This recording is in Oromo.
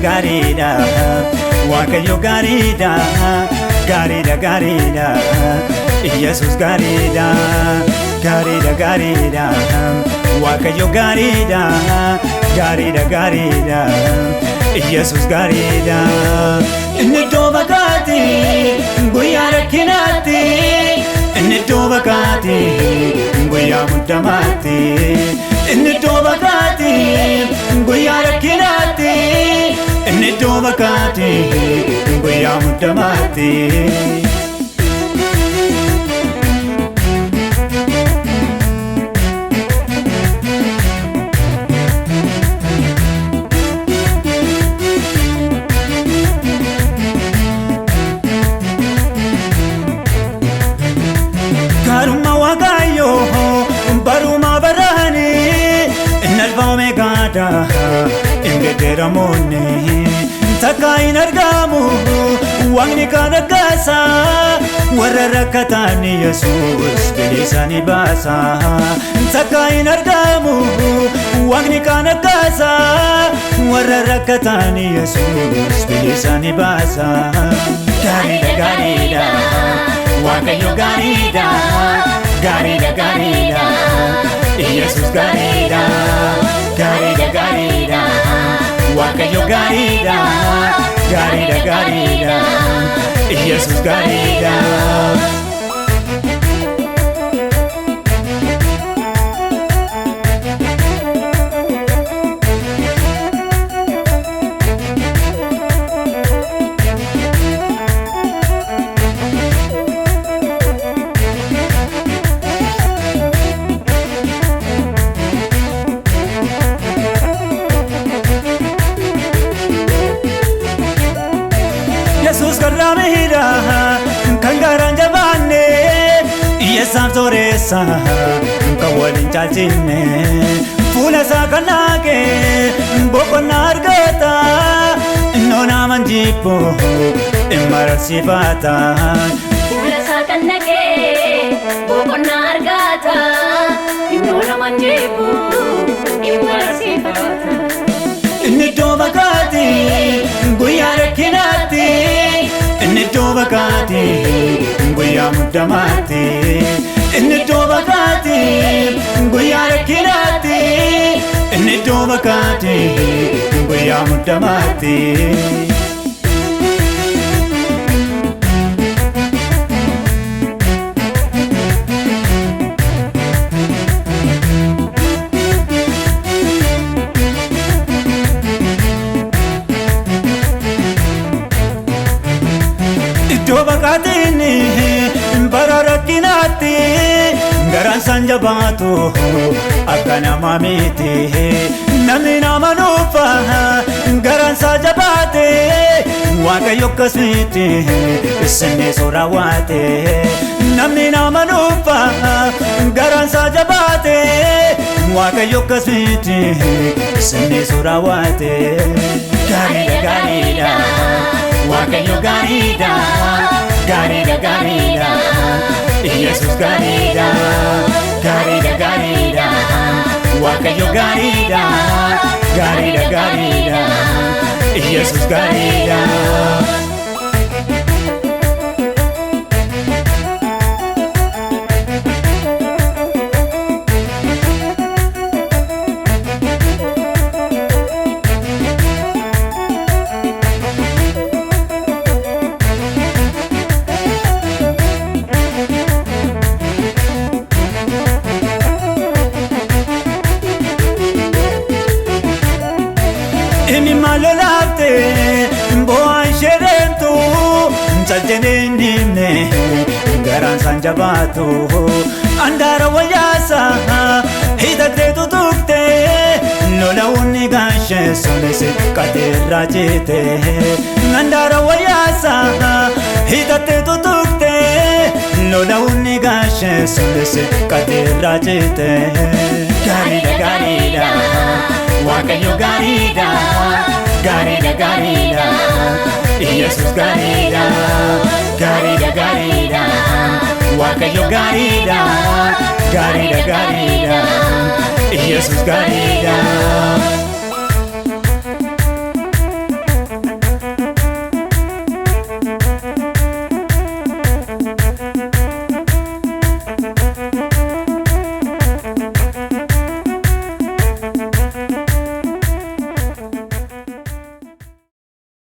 gaariidha Waaqayyo gaariidha gaariidha gaariidha Yesus gaariidha gaariidha gaariidha Waaqayyo gaariidha gaariidha gaariidha Yesus gaariidha inni iddoo baqaati guyyaa rakkinaatti inni iddoo baqaati guyyaa muddamaatti inni iddoo baqaati guyyaa rakkinaatti inni iddoo baqaati guyyaa muddamaatti Karuma Waaqayyo baruma barani Alfa Omeegaadha ingederamoonni takka hin argamu Waaqni kan aggaasa warra rakkatan Yesuus bilisaanii baasa takka hin argamu Waaqni kan aggaasa warra rakkatan Yesuus bilisaanii baasa gaariidha gaariidha Waaqayyo gaariidha gaariidha gaariidha Yesus gaariidha gaariidha gaariidha Waaqayyo gaariidha gaariidha gaariidha Yesus gaariidha Yesus garraamihidha kan garaan jabaanne Yesaaf sooressa kan waliin caalchinne fuula isaa kan naaqe boqonnaa argata innoo naman jibbu hin mararsiifata fuula isaa kan naaqe boqonnaa argata innoo naman jibbu hin mararsiifata inni iddoo baqaati guyyaa rakkinaatti inni iddoo baqaati guyyaa muddamaatti inni iddoo baqaati guyyaa rakkinaatti inni iddoo baqaati guyyaa muddamaatti Iddoo baqaatini bara rakkinaatti garaan isaan jabaatu akka namaa miti namni nama dhuunfa garaan isaa jabaate Waaqayyo akkasitti isinni raawwate namni nama dhuunfa garaan isaa jabaate Waaqayyo akkasitti isinni raawwate gaariidha gaariidha Waaqayyo gaariidha gaariidha gaariidha Yesus gaariidha gaariidha gaariidha Waaqayyo gaariidha gaariidha gaariidha Yesus gaariidha Inni malolaafte bo'aan shereentu jaljeneen himne garaan isaan jabaatu andaara wayyaasa hidhattee tutuqte lola'uunni gaashee sones qateerraa jeete andaara wayyaasa hidhattee tutuqte lola'uunni gaashee sones qateerraa jeete gaariidha gaariidha Waaqayyo gaariidha gaariidha gaariidha Yesus gaariidha gaariidha gaariidha Waaqayyo gaariidha gaariidha gaariidha Yesus gaariidha